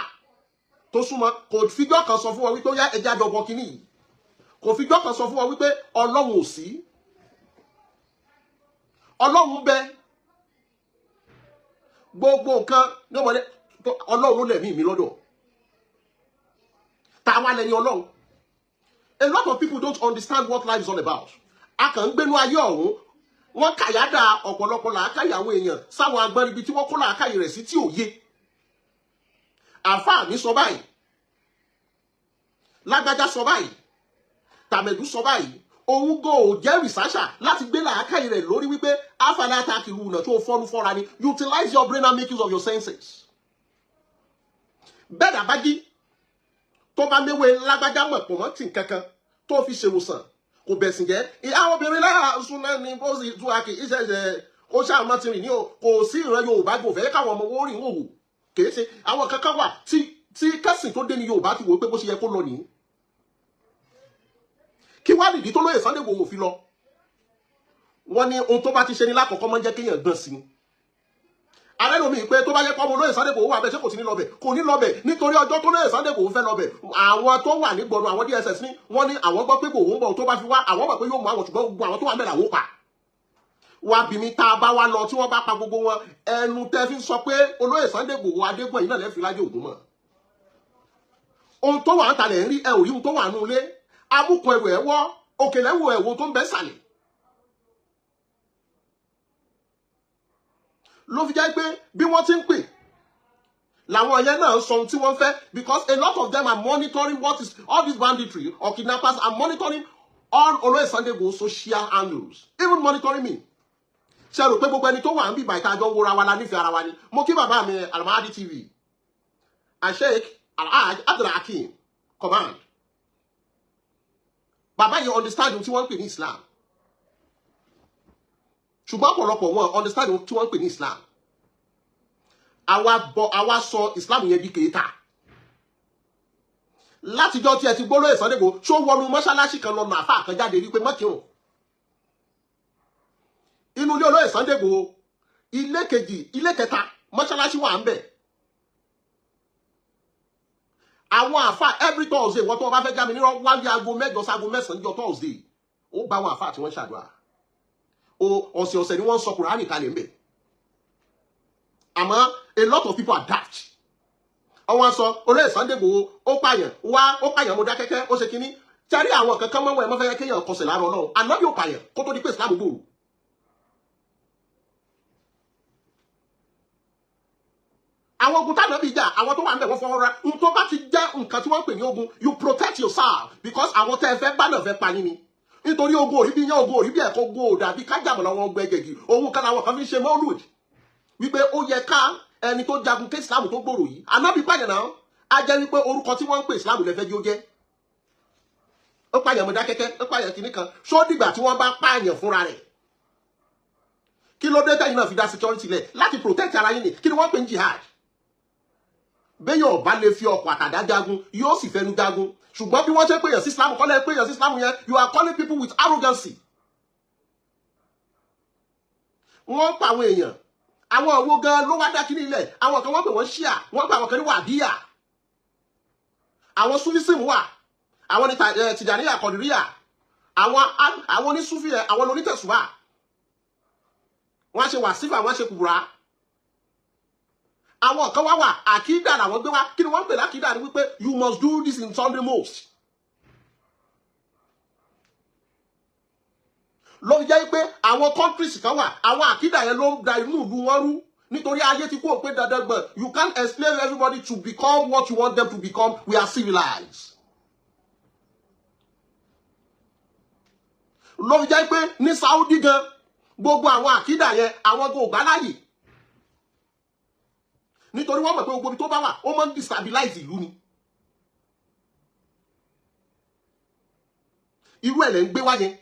tó súnmọ́ kò fijọ́ kan sọ fún wọn wípé ó yá ẹja dọ̀bọ̀ kínní yìí. Kò fijọ́ kan sọ fún wọn wípé Ọlọ́run ò sí. Ọlọ́run bẹ gbogbo nǹkan ní ọmọdé Ọlọ́run lẹ̀mí mi lọ́dọ̀ ta wá lẹ́yìn Ọlọ́run. A lot of people don't understand what life is all about. A kàn ń gbénú ayé ọ̀hún wọ́n kàyádà ọ̀pọ̀lọpọ̀ làákàyè àwọn èèyàn sáwọn agbọ́n ibi tí wọ́n kó làákàyè rẹ̀ sí tí ò yé. Àfáà mi sọ báyìí, lágbájá sọ báyìí, tàmẹ̀dù sọ báyìí, òun go ò jẹ́ rìsáṣà láti gbé làákàyè rẹ̀ lórí wípé àfàlà àtàkìrù ọ̀nà tó fọ́nú fọ́ra ni. Utilize your brain and make use of your senses. Bẹ́ẹ̀ dàbájí tó bá méwé lágbájá mọ̀ pọ̀ mọ́ tì kankan tó fi ṣèwòsàn kò bẹ̀sìn jẹ́. Ìyá obìnrin lára súná ní bóṣì tú akì ìṣẹ̀ṣẹ̀ ó ṣàmọ́ ti rìn ní o kò sí ìran Yorùbá gbò fẹ́ káwọn ọmọ wọn rìn wòwò kìí ṣe àwọn kankan wà tí kẹ́sìn tó dé ní Yorùbá ti wò pé bó ṣe yẹ kó lọ nìyí. Kí wá nìdí tó lóye Sunday Igboho fi lọ? Wọ́n ní ohun tó bá ti ṣe ní lákọ̀ọ́kọ́ máa ń jẹ́ kéèyàn gbọ́n sí ni. Ààrẹ lómi pé tó bá yẹ kọ́ ọmọ olóyè Sunday Igboho wà bẹ́ẹ̀ ṣé kò sí ní lọ́bẹ̀ kò ní lọ́bẹ̀ nítorí ọjọ́ tó lóye Sunday Igboho fẹ́ lọ́bẹ̀ àwọn tó wà ní gbọ̀nù àwọn DSS ní wọ́n ní àwọn gbọ́ pé Igboho ń bọ̀ tó bá fi wá àwọn mọ̀ pé yóò mú àwọn ṣùgbọ́n gbogbo àwọn tó wà mẹ́ra wó pa. Wá bí mi tá a bá wá lọ tí wọ́n bá pa gbogbo wọn ẹnu tẹ́ fi sọ pé olóyè Sunday Igboho Adégbọ̀n yìí náà lẹ́ fi lájẹ́ ògùn mọ̀. Ohun tó wà ń talẹ̀ ń rí ẹ ò rí ohun tó wà nù ilé amúkọ ẹrù ẹ wọ́ òkèlè wo ẹ̀wò tó ń bẹ́ sàlẹ̀. Ló fi jẹ́ pé bí wọ́n ti ń pè làwọn yẹn náà sọ ohun tí wọ́n fẹ́ because a lot of them are monitoring what is all these banditry or kidnappers are monitoring all olóyè Sunday Igboho social handles even monitoring me. Ṣé rò pé gbogbo ẹni tó wà ń bí ìbà ìtajọ́ wora wa la nífẹ̀ẹ́ ara wa ni? Mo kí bàbá mi Al-Mahdi TV Sheikh Alhaj Abdulhakeem command. Bàbá yìí understand tí wọ́n ń pè ní Islam. Ṣùgbọ́n ọ̀pọ̀lọpọ̀ wọn understand tí wọ́n ń pè ní Islam. Àwa sọ Islam yẹn di kèéta. Látijọ́ tí ẹ ti gbólóyè Sunday Igboho ṣó wọnú mọ́ṣáláṣí kan lọ́nà àfáà kan jáde rí pé mọ́kìrùn. Inú ilé olóyè Sunday Igboho ilé kejì ilé kẹta mọ́ṣáláṣí wà ń bẹ̀. Àwọn àfáà every Thursday wọ́n tó bá fẹ́ já mi nírọ́ wáyé aago 8 sáago 9 níjọ́ Thursday ó bá àwọn àfáà tí wọ́n ṣàdúrà. Ọ̀sẹ̀ ni wọ́n sọ Kùránì kalẹ̀ ń bẹ̀. Àmọ́ a lot of people are daft. Àwọn sọ olóyè Sunday Igboho ó pààyàn mo dákẹ́kẹ́ ó ṣe kínní. Tẹ́rí àwọn kankan mọ́wọ́ ẹ̀ mọ́ fẹ́ yẹ kéèyàn kọsẹ̀ láàárọ̀ náà. Ànábì ò pààyàn kó tó di pé Islam gbòòrò. Àwọn ogun tànábì jà àwọn tó wà níbẹ̀ wọ́n fọwọ́ ra n tó bá ti jẹ́ nǹkan tí wọ́n pè ní ogun you protect yourself because àwọn tẹ́ ẹ fẹ́ bá náà fẹ́ pa yín ni. Nítorí ogun òrí bí yán ogun òrí bí ẹ̀kọ́ ogun òdà bí kájàmọ̀ làwọn ọgbẹ́ gẹ̀gì òun kan làwọn kan fi ń ṣe mọ́lùd wípé ó yẹ ká ẹni tó jagun ké Islam tó gbòòrò yìí ànábì pààyàn náà á jẹ́ wípé orúkọ tí wọ́n ń pè Islam lẹ́fẹ́ jí ó jẹ́. Ó pààyàn Mọdákẹ́kẹ́ ó pààyàn kìíní kan ṣó dìgbà tí wọ́n bá pààyàn fúnra rẹ̀. Kí ló dé tẹ́yìn náà fi dá security lẹ̀ láti protect ara yín ni kí ni wọ́n pè ní jihad. Béèyàn bá lè fi ọ̀pọ̀ àtàdá jagun yóò sì fẹnu jagun ṣùgbọ́n bí wọ́n ṣe pèyàn sí Islam kọ́lẹ̀ pèyàn sí Islam yẹn you are calling people with arrogancy. Wọ́n pa àwọn èèyàn àwọn òwò gan ló wá dákí nílẹ̀ àwọn kan wọ́n pè wọ́n ṣíà wọ́n pa àwọn kan ní wàbíyà àwọn súfísìmù wà àwọn ní tìjàníyà kọ̀dìríyà àwọn onísúfì ẹ̀ àwọn onítẹ̀sùbà wọ́n ṣe wàsífà wọ́n ṣe kùbùrà. Àwọn kan wá àkídà làwọn gbé wá kí ni wọ́n pè lákídà ni wípé you must do this in Sunday most. Ló fi jẹ́ pé àwọn countries kan wà àwọn àkídà yẹn ló ń da inú ìlú wọn rú nítorí ayé ti kú ò pé dandan gbọ̀n you can't explain everybody to become what you want them to become we are civilized. Ló fi jẹ́ pé ní Saudi gan gbogbo àwọn àkídà yẹn àwọn kò gbà láyè. Nítorí wọ́n mọ̀ pé gbogbo ibi tó bá wà ó máa ń destabilize ìlú ni. Irú ẹ̀ lẹ́ ń gbé wá yẹn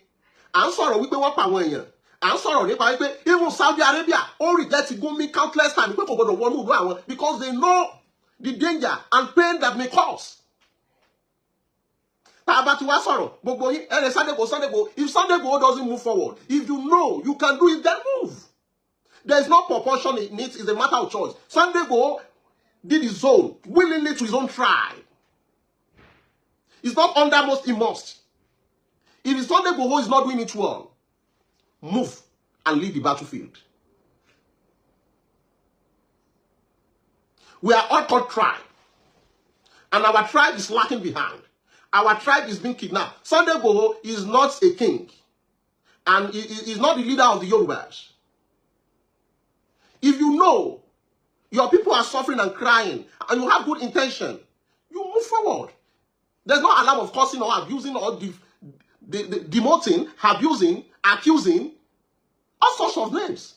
à ń sọ̀rọ̀ wípé wọ́n pa àwọn èèyàn à ń sọ̀rọ̀ nípa wípé even Saudi Arabia ó reject Gumi countless times pé kò gbọdọ̀ wọnú ìlú àwọn because they know the danger and pain that may cause. Tá a bá ti wá sọ̀rọ̀ gbogbo yín ẹ̀rẹ̀ Sunday Igboho if Sunday Igboho doesn't move forward if you know you can do it then move. There is no proportion in it. It's a matter of choice. Sunday Igboho did his own willingly to his own tribe. It's not undermost, he must. If Sunday Igboho is not doing it well, move. and leave the battlefield. We are all called tribe. And our tribe is lacking behind. Our tribe is being kidnapped. Sunday Igboho is not a king. And he is not the leader of the Yorubas. If you know your people are suffering and crying, and you have good intention, you move forward. There's no alarm of cursing or abusing or demoting, abusing, accusing, all sorts of names.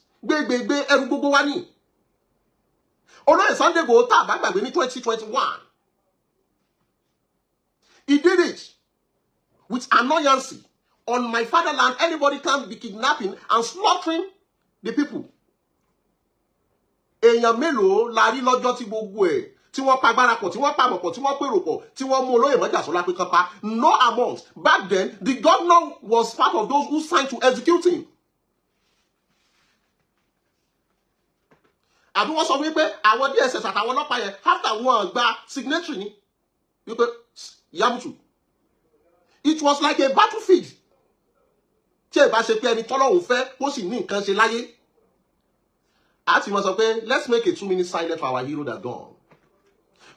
Olóyè Sunday Igboho tá bá gbàgbé ní 2021. He did it with annoyance. On my fatherland, anybody can be kidnapping and slaughtering the people. Èèyàn mélòó la rí lọ́jọ́ tí gbogbo ẹ̀ tí wọ́n pa agbára pọ̀, tí wọ́n pa mọ̀pọ̀, tí wọ́n pèrò pọ̀, tí wọ́n mú olóyè Mọ́jàsọ́lá pé kan pa. No amount. Back then, the governor was part of those who signed to execute him. Àbí wọ́n sọ wípé àwọn DSS àtàwọn ọlọ́pàá yẹn after wọ́n gba signatory ni wípé Yabutu. It was like a battlefield. Tí ẹ bá ṣe pé ẹni tọ́lọ́run fẹ́ kó sì ní nǹkan ṣe láyé. Àti wọ́n sọ pé let's make a 2-minute silence for our hero that gone.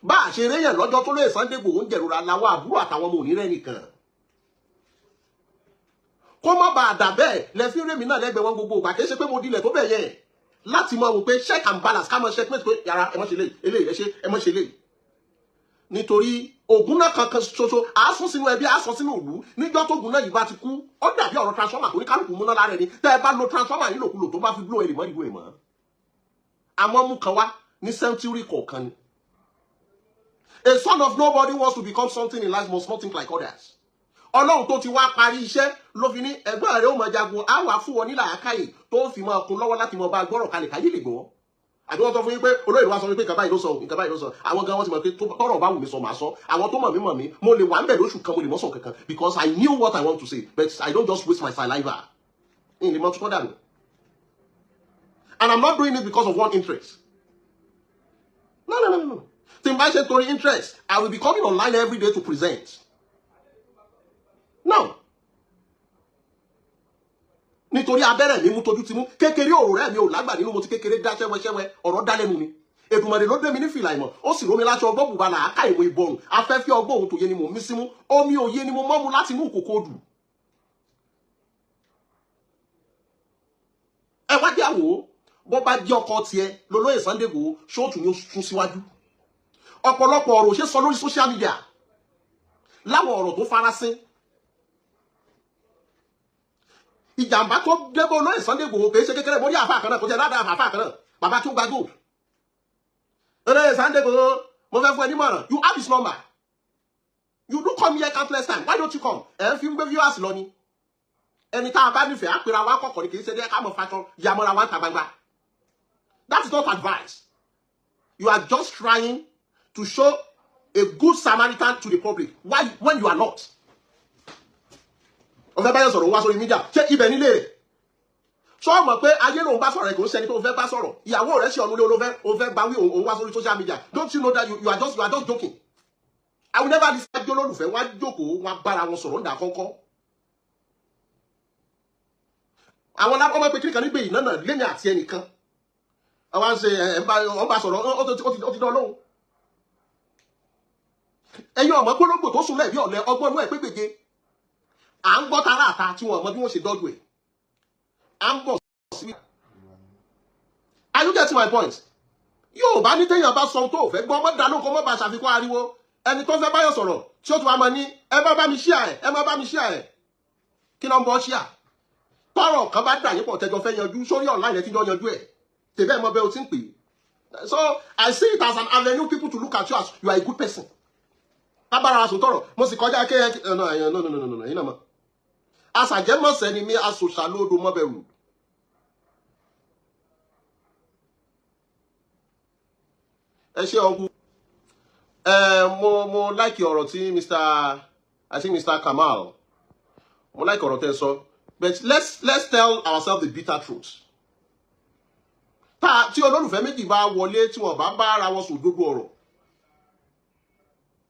Bá a ṣe réyàn lọ́jọ́ tó lóye Sunday Igboho ń jẹ̀rora láwọ́ àbúrò àtàwọn ọmọ onírẹ́ nìkan. Kó má bàa dà bẹ́ẹ̀ lẹ́fí rémi náà lẹ́gbẹ̀ẹ́ wọn gbogbo ìgbà kì í ṣe pé mo dilẹ̀ tó bẹ̀ yẹn. Láti mọ̀ wò pé check and balance ká mọ̀ check mẹ́tò pé yàrá ẹ mọ̀ ṣe lè eléyìí ẹ ṣe ẹ mọ̀ ṣe lè. Nítorí ogun náà kankan ṣoṣo àásùn sínú ẹbí àásùn sínú ìlú níjọ́ tó gun náà yìí bá ti kú ó dàbí ọ̀rọ̀ transformer tó ní kálukú múná lára ẹni tẹ́ ẹ bá lo transformer yìí lòkulò tó bá fi blow ẹ̀rìmọ́ ìlú ẹ̀mọ́. Àmọ́ mú kan wá ní century kọ̀ọ̀kan ni. A son of nobody wants to become something in life must not think like others. Ọlọ́run tó ti wá parí iṣẹ́ ló fi ní ẹgbẹ́ rẹ̀ ó máa jagun á wà fún wọn nílà àkáyè tó fi máa kun lọ́wọ́ láti máa bá gbọ́rọ̀ kalẹ̀ káyé lè gbọ́. Àbí wọ́n sọ fún yín pé olóyè wa sọ wípé nǹkan báyìí ló sọ nǹkan báyìí ló sọ àwọn gan wọn ti mọ̀ pé tọ́rọ̀ bá wù mí sọ màá sọ àwọn tó mọ̀ mí mo lè wà ń bẹ̀ lóṣù kan mo lè mọ̀ sọ kankan because I knew what I want to say but I don't just waste my saliva. In the month dànù. And I'm not doing it because of one interest. No. Tí n bá ṣe torí interest, I will be coming online every day to present. No. Nítorí abẹ́rẹ́ mi mú tójú ti mú kékeré ọ̀rọ̀ rẹ̀ mi ò lágbà nínú mo ti kékeré dá ṣẹ́wẹ́ṣẹ́wẹ́ ọ̀rọ̀ dá lẹ́nu ni. Èdùmàrè ló dé mi ní fìlà ìmọ̀ ó sì rómi láṣọ ọgbọ́n bùbá là á ká ìwé ìbọrùn afẹ́fẹ́ ọgbọ́n òun tó yé ni mo mí símú omi òye ni mo mọ́ mu láti inú ìkòkò odù. Ẹ wá jẹ́ àwò bó bá jẹ́ ọkọ tiẹ̀ lolóyè Sunday Igboho ṣóòtù ni ó sún síwájú. Ọ̀pọ̀lọpọ̀ ọ̀rọ̀ ṣe sọ lórí social media láwọn ọ̀rọ̀ tó farasin. Ìjàmbá tó débò olóyè Sunday Igboho kì í ṣe kékeré mo rí àfáà kan náà kò jẹ́ ládàá àfáà kan náà bàbá tó gba gold. Olóyè Sunday Igboho mo fẹ́ fún ẹ nímọ̀ràn you have his number. You do come here countless time why don't you come? Ẹ ń fi ń gbé viewers lọ ni. Ẹni tá a bá nífẹ̀ẹ́ á pera wa kọ̀kọ̀ ni kì í ṣe dé ká mọ̀ fashion yamọ́ra wa ń ta gbangba. That is not advice. You are just trying to show a good Samaritan to the public. Why when you are not? Ọ̀fẹ́ báyọ̀ sọ̀rọ̀ wá sórí mídíà ṣé ibẹ̀ nílé rẹ̀? Ṣọ́ mọ̀ pé ayé lòun bá sọ̀rọ̀ ẹ̀ kò ń ṣẹni tó fẹ́ bá sọ̀rọ̀. Ìyàwó rẹ̀ ṣe ọ̀nulẹ̀ olófẹ́ bá wí òun wá sórí social media. Don't you know that you are just joking? I will never listen to olólùfẹ́ wá jókòó wá bára wọn sọ̀rọ̀ ńdà kọ́kọ́. Àwọn ọmọ pé kíríkan nígbè ìnáná lémi àti ẹnìkan. Àwọn ṣe ọba sọ̀rọ̀ ó ti dán lóhùn. Ẹ̀yin ọmọ gbólógbò tó sùn lẹ́ẹ̀bí ọ̀lẹ ọgbọ́n inú ẹ̀ pé gbèje. À ń gbọ́ tara àta tí wọ́n mọ bí wọ́n ṣe dọ́jú ẹ̀. À ń bọ̀ sí. Are you getting my point? Yóò bá ní téèyàn bá sọ tó fẹ́ gbọ́ mọ́ dánú kó mọ́ bá ṣàfikún ariwo. Ẹni tó fẹ́ báyọ̀ sọ̀rọ̀ tí ó tún wá mọ ní ẹ má bá mi share ẹ̀ ẹ má bá mi share ẹ̀. Kí ló ń bọ́ share? Tọ́rọ̀ kan bá dà yín pọ̀ tẹ́jọ fẹ́ yanjú sórí online ẹ̀ tí jọ yanjú ẹ̀. Tèbẹ́ mọ bẹ́ẹ̀ o ti ń pè. So I see it as an avenue people to look at you as you are a good person. Tábàrà aṣọ tọrọ mo sì kọjá kéèké no ẹ̀yin náà mọ̀. Àṣàjẹmọ̀sẹ̀ ni mi aṣòṣàlódò mọ́bẹ̀rù. Ẹ ṣe ọ̀gùn. Mo like ọ̀rọ̀ tí Mr. Kamal. Mo like ọ̀rọ̀ tẹ́ sọ. But let's tell ourselves the bitter truth. Tí olólùfẹ́ méjì bá wọlé tí wọ́n bá ara wọn sùn gbogbo ọ̀rọ̀.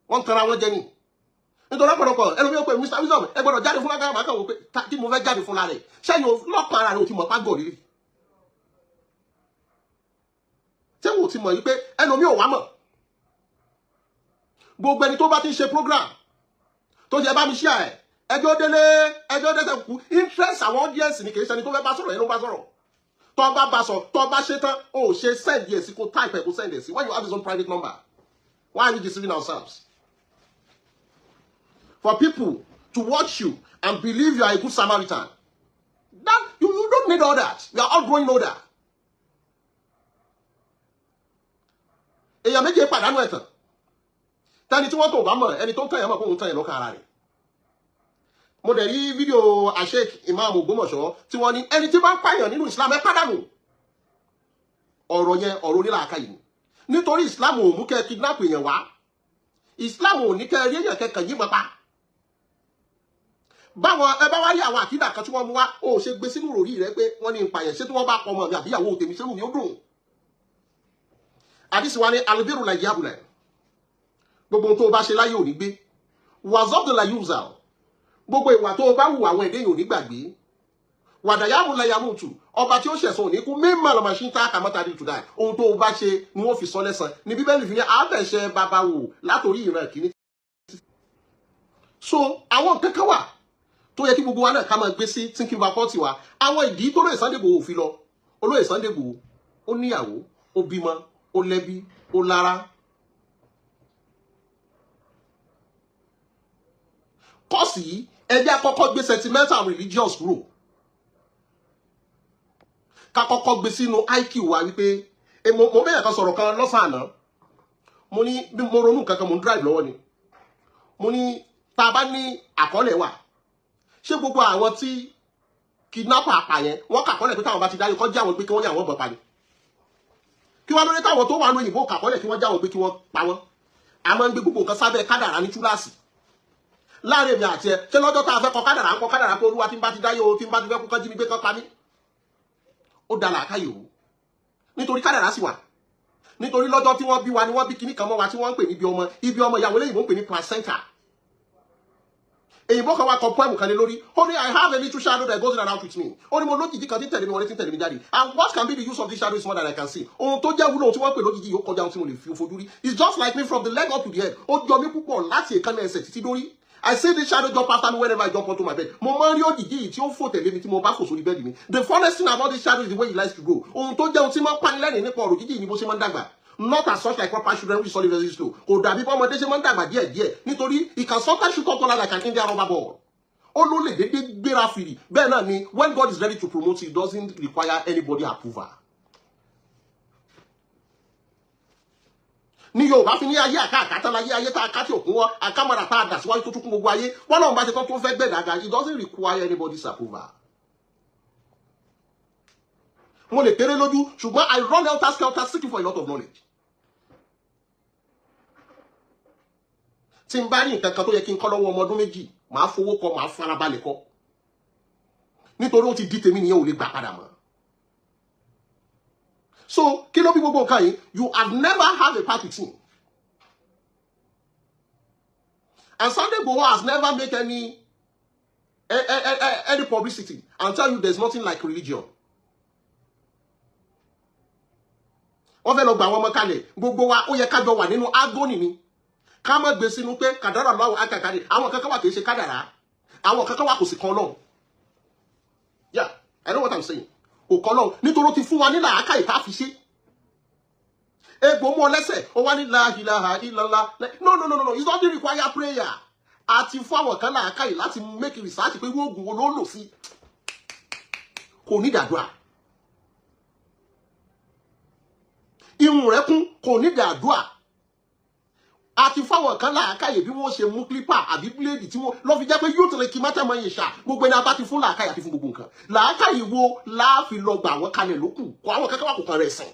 Wọ́n tara wọn jẹ ni. nítorí ọ̀pọ̀lọpọ̀ ẹlòmíì pé Mr. Wisdom ẹ gbọ́dọ̀ jáde fún lágbára màkà wò pé kí mo fẹ́ jáde fún lára ẹ̀ ṣẹ́yìn lọ́kàn ara rẹ̀ ò ti mọ̀ pàgọ́ rí tí wò ti mọ̀ yí pé ẹlòmíì ò wá mọ̀ gbogbo ẹni tó bá ti ń ṣe program tó jẹ bá mi ṣíà ẹ̀ ẹjọ́ délé ẹjọ́ dẹ́sẹ̀ kú interest àwọn audience ni kì í ṣe ẹni tó fẹ́ bá sọ̀rọ̀ yẹn ló bá sọ̀rọ̀ tó bá sọ tó bá ṣe tán ó ṣe send yẹ sí kó type ẹ̀ kó send ẹ̀ sí why you have his own private number why are we deceiving ourselves for people to watch you and believe you are a good Samaritan that you don't need all that we are all growing older èèyàn méje pàdánù ẹ̀tàn tẹni tí wọ́n tó bá mọ̀ ẹni tó ń tàn yẹn mọ̀ kó ń tàn yẹn lọ́kàn ara rẹ̀ mo dẹ̀ rí fídíò Sheikh Imam Ògbómọ̀ṣọ́ tí wọ́n ní ẹni tí bá ń pààyàn nínú Islam ẹ pàdánù ọ̀rọ̀ yẹn ọ̀rọ̀ onílàákà yìí nítorí Islam ò mú kẹ́ kidnap èèyàn wá Islam ò ní kẹ́ rí èèyàn kẹ́kàn yí mọ́pa báwọn ẹ bá wá rí àwọn àkídà kan tí wọ́n mú wá ó ṣe gbé sínú ròrí rẹ pé wọ́n ní ìpààyàn ṣé tí wọ́n bá pọ̀ mọ́ mi àbíyàwó tèmi ṣé mi ó dùn àdìsí wa ní albiru la yabula gbogbo tó bá ṣe láyé ò ní gbé wazọ́dọ̀ la yúzà gbogbo ìwà tó bá wù àwọn èdè yìí ò ní gbàgbé wàdàyàmù layamutu ọba tí ó ṣẹ̀sán ò ní kú mímọ̀ lọ́mọ ṣí ń tá àkàmọ́ta di tùdá ohun tó bá ṣe ni wọ́n fi sọ lẹ́sàn ní bíbélì fi ní àbẹ̀ṣẹ bàbá wò látòrí ìran kìíní. so àwọn nǹkan kan wà tó yẹ kí gbogbo wa náà ká máa gbé sí thinking about wa àwọn ìdí tó lóye Sunday Igboho fi lọ olóyè Sunday Igboho ó níyàwó ó bímọ ó lẹ́bí ó lára kọ́ọ̀sì yìí ẹjẹ́ àkọ́kọ́ gbé sentimental and religious kúrò ká kọ́kọ́ gbé sínú IQ wa wípé mo bẹ́ẹ̀ kan sọ̀rọ̀ kan lọ́sàn àná mo ní bí mo ronú kankan mo ń drive lọ́wọ́ ni mo ní tá a bá ní àkọọ́lẹ̀ wà ṣé gbogbo àwọn tí kidnapper àpàyẹn wọ́n kàkọ́lẹ̀ pé táwọn bá ti dáyé kọ́ jáwọ́ pé kí wọ́n ní àwọn ọ̀bọ̀n pa ni kí wọ́n lórí táwọn tó wà ní òyìnbó kàkọ́lẹ̀ kí wọ́n jáwọ́ pé kí wọ́n pa wọ́n a máa ń gbé gbogbo nǹkan sábẹ́ kádàrá ní túláàsì láàrin èmi àti ẹ ṣé lọ́jọ́ tá a fẹ́ kọ kádàrá ń kọ kádàrá pé olúwa tí ń bá ti dáyé o tí ń bá ti fẹ́ kú kán jí mi gbé kán pa mí ó dá làákàyè o nítorí kádàrá sì wà nítorí lọ́jọ́ tí wọ́n bí wa ni wọ́n bí kinní kan mọ́ wa tí wọ́n ń pè ní ibi ọmọ ìyàwó lẹ́yìn mọ́ ń pè ní placenta èyìnbó kan wá kọ poem kan lé lórí ó ní I have a little shadow that goes in and out with me ó ní mo lójijì kan tí tẹ̀lé mi wọlé tí tẹ̀lé mi jáde and what can be the use of this shadow is more than I can see ohun tó jẹ́ wúlò tí wọ́n pè lójijì yóò kọjá ohun tí mo lè fi fojú rí it's just like me from the leg up to the head ó jọ mí púpọ̀ láti èékánná ẹsẹ̀ títí dórí I see this shadow jump after me whenever I jump onto my bed. Mo máa ń rí òjìji yìí tí ó fò tẹ̀lé mi tí mo bá fò sórí bẹ́ẹ̀dì mi. The funniest thing about this shadow is the way he likes to grow. Ohun tó jẹ́ ohun tí máa ń pani lẹ́rìn nípa ọ̀rọ̀ òjìji yìí ni bó ṣe máa ń dàgbà. Not as such like proper children which solve very slow. Kò dàbí bí ọmọdé ṣe máa ń dàgbà díẹ̀díẹ̀ nítorí he can sometimes shoot up taller like an Indian rubber ball. Ó ló lè dédé gbéra fìrì. Bẹ́ẹ̀ náà ni when God is ready to promote you, he doesn't require anybody approval. Ní Yorùbá fi ní ayé àkàtà láyé ayé tá a ká tí òkun wọ́n àkàmọ́ra tá a dà síwájú tó tún kún gbogbo ayé wọ́n náà bá ṣe tán tó fẹ́ gbẹ̀dàgà it doesn't require anybody's approval. Mo lè kéré lójú ṣùgbọ́n I run helter skelter seeking for a lot of knowledge. Tí n bá ní nǹkan kan tó yẹ kí n kọ́ lọ́wọ́ ọmọ ọdún méjì màá fowó kọ́ màá farabalẹ̀ kọ́ nítorí ó ti di tèmi nìyẹn ò lè gbà padà mọ́. So, kí ló bí gbogbo nǹkan yìí? You have never had a part with him. And Sunday Igboho has never made any publicity and tell you there's nothing like religion. Wọ́n fẹ́ lọ gba àwọn ọmọ kalẹ̀ gbogbo wa ó yẹ ká jọ wà nínú agony ni. Ká má gbé sínú pé kàdárà lọ́wọ́ akàkàrí àwọn kankan wà kì í ṣe kádàrá àwọn kankan wà kò sì kan Ọlọ́run. Yeah, I know what I'm saying. Kò kọ́ lọ́wọ́ nítorí ó ti fún wa ní làákà ìta fi ṣe. Egbò mú ọ lẹ́sẹ̀ ó wá ní la ilaha illallah. No, it doesn't require prayer. Àti fún àwọn kan làákà yìí láti make research pé irú oògùn wo ló lò sí. Kò ní dàdúrà. Irun rẹ̀ kún kò ní dàdúrà. Àti fún àwọn kan làákà yìí bí wọ́n ṣe mú clipper àbí blade tí wọ́n lọ fi jẹ́ pé yóò tẹ̀lé kí mátà máa yẹ ṣá gbogbo ẹni abá ti fún làákà yìí àti fún gbogbo nǹkan. Làákà yìí wo láàfin lọ gbà wọ́n kalẹ̀ lókù kó àwọn kankan wà kò kan rẹ̀ sìn.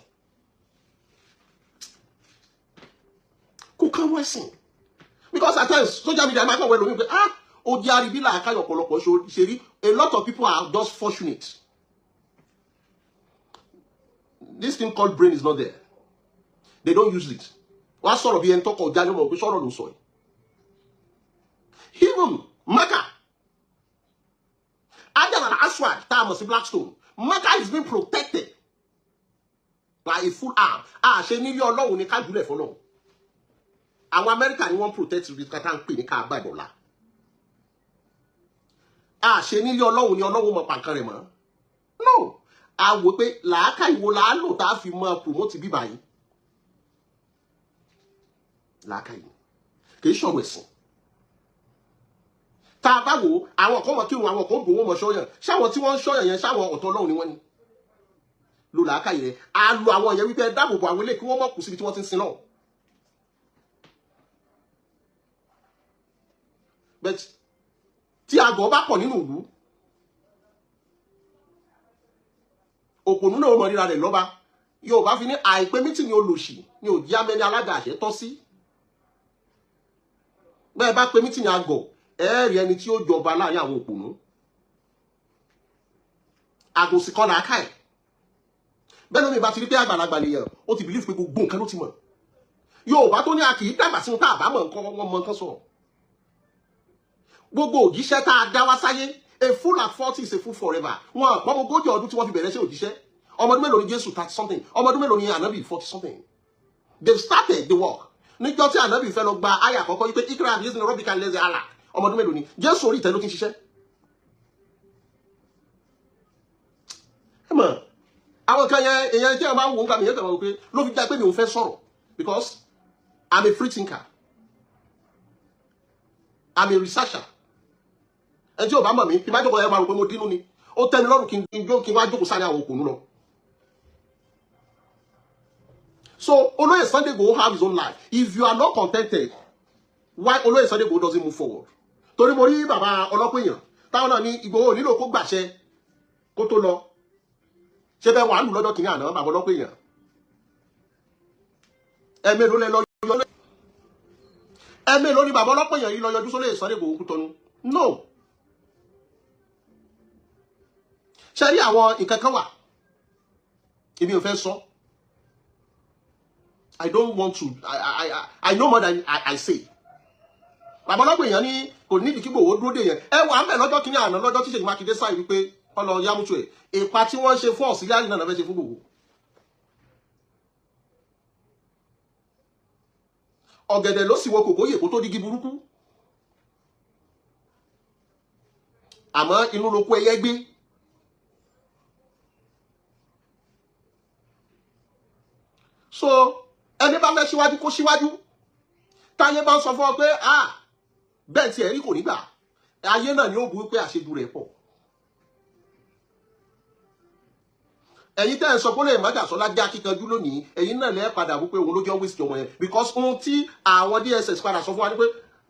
Kò kan wọ́n sìn. Because at times social media máa kàn wẹ́ lómi pé ó di àríbí làákà yìí ọ̀pọ̀lọpọ̀ ṣe rí a lot of people are just fortunate. This thing called brain is not there. They don't use it. Wọ́n sọ̀rọ̀ bí ẹni tọ́kọ̀ jáde mọ̀ pé sọ̀rọ̀ ló sọ yìí. Even Mecca, Hajar al-Aswad, Thomas Blackstone, Mecca is being protected by a full arm. Ṣe nílé Ọlọ́run ní ká jùlẹ̀ fọ́lọ́run. Àwọn Amẹ́ríkà ni wọ́n protect ibi kátà ń pè ní Kaaba ìdọ̀la. Ṣe nílé Ọlọ́run ni Ọlọ́run mọ̀ pàǹkan rẹ̀ mọ́. No, a wò pé làákà ìwo la lò tá a fi mọ promote bíbá yìí. Làákà yìí kì í ṣọ̀rọ̀ ẹ̀sìn. Tá a bá wò àwọn kan mọ̀ kírun àwọn kan dùn wọ́n mọ̀ ṣọ́yàn. Ṣáwọn tí wọ́n ń ṣọ́yàn yẹn ṣáwọn ọ̀tọ̀ Ọlọ́run ni wọ́n ní. Lò làákà yìí rẹ̀ a lo àwọn yẹn wípé dáàbòbò àwọn ilé kí wọ́n mọ̀ kù síbi tí wọ́n ti ń sin náà. But tí àgọ́ bá pọ̀ nínú ìlú, òpònú náà mọ̀ ríra rẹ̀ lọ́ba. Yorùbá fi ní àìpé mítì ni olòṣì ni ò jí amẹ́ni alága àṣẹ tọ́ sí. Bẹ́ẹ̀ bá pé mítì ni àgọ̀ ẹ̀ẹ́rì ẹni tí ó jọba láàrin àwọn òpònú. Àgòsì kan làákà ẹ̀. Bẹ́ẹ̀ ló ní ìbá ti rí pé àgbàlagbà nìyẹn ó ti bìlíf pé gbogbo nǹkan ló ti mọ̀. Yorùbá tó ní a kì í dàgbà sínú tá a bá mọ̀ nǹkan wọn mọ̀ nǹkan sọ̀rọ̀. Gbogbo òjíṣẹ́ tá a dá wá sáyé, a fool at 40 is a fool forever. Wọn àpọ̀ ogójì ọdún tí wọ́n fi bẹ̀rẹ̀ sí òjíṣẹ́. Ọmọdún mélòó ni Jésù 30 something. Ọmọdún mélòó ni Ànábì 40 something. They started the work. Níjọ́ tí Ànábì fẹ́ lọ gba àyà àkọ́kọ́ wípé Ikra àbí Yézìn Rọ́bìkà lẹ́sẹ̀ àlà. Ọmọdún mélòó ni Jésù orí ìtẹ́ ló ti ń ṣiṣẹ́. Ẹ mọ̀, àwọn kan yẹn èèyàn tí wọ́n bá ń wo nǹkan mi yẹn kàn wọ́n pé ló fi já pé mi ò fẹ́ sọ̀rọ̀ because I'm a free thinker. I'm a researcher. Ẹni tí ò bá mọ̀ mí, kí n bá jókòó ẹ máa rò pé mo dínú ni. Ó tẹ́ mi lọ́rùn kí n wá jókòó sáré àwọn òkùnú lọ. So Olóyè Sunday Igboho have his own life. If you are not contented, why Olóyè Sunday Igboho doesn't move forward? Torí mo rí bàbá ọlọ́pẹ̀yàn táwọn náà ní Igboho nílò kó gbàṣẹ kó tó lọ. Ṣé bẹ́ẹ̀ wà á lù lọ́jọ́ kìíní àná bàbá ọlọ́pẹ̀yàn? Ẹ̀mélòó lẹ lọ yọ. Ẹ̀mélòó ni bàbá ọlọ́pẹ̀yàn yìí lọ yọjú sólóyè Sunday Igboho Kútọ́nù? No. Ṣé rí àwọn nǹkan kan wà? Èmi ò fẹ́ sọ. I don't want to. I know more than I say. Bàbá ọlọ́pẹ̀yàn ní kò ní ìdíkígbò owó dúró dè yẹn. Ẹ wà ń bẹ̀ lọ́jọ́ kìíní àná lọ́jọ́ tí Ṣèyí Mákindé sáì wípé ọlọ Yámútu ẹ̀. Ìpa tí wọ́n ṣe fún ọ̀sílẹ̀ náà fẹ́ ṣe fún gbogbo. Ọ̀gẹ̀dẹ̀ ló sì wọ kòkó yè kó tó dígí burúkú. Àmọ́ inú ló kó ẹyẹ gbé. So ẹni bá fẹ́ síwájú kó síwájú. Táyé bá ń sọ fún ọ pé bẹ́ẹ̀ tí ẹ̀rí kò nígbà. Ayé náà ni ó bu pé àṣejù rẹ̀ pọ̀. Ẹ̀yin tẹ́ ẹ̀ sọ pé lè májà sọ lájá kíkanjú lónìí, ẹ̀yin náà lẹ́ padà wípé òun ló jẹ́ waste ọmọ yẹn because ohun tí àwọn DSS padà sọ fún wa ni pé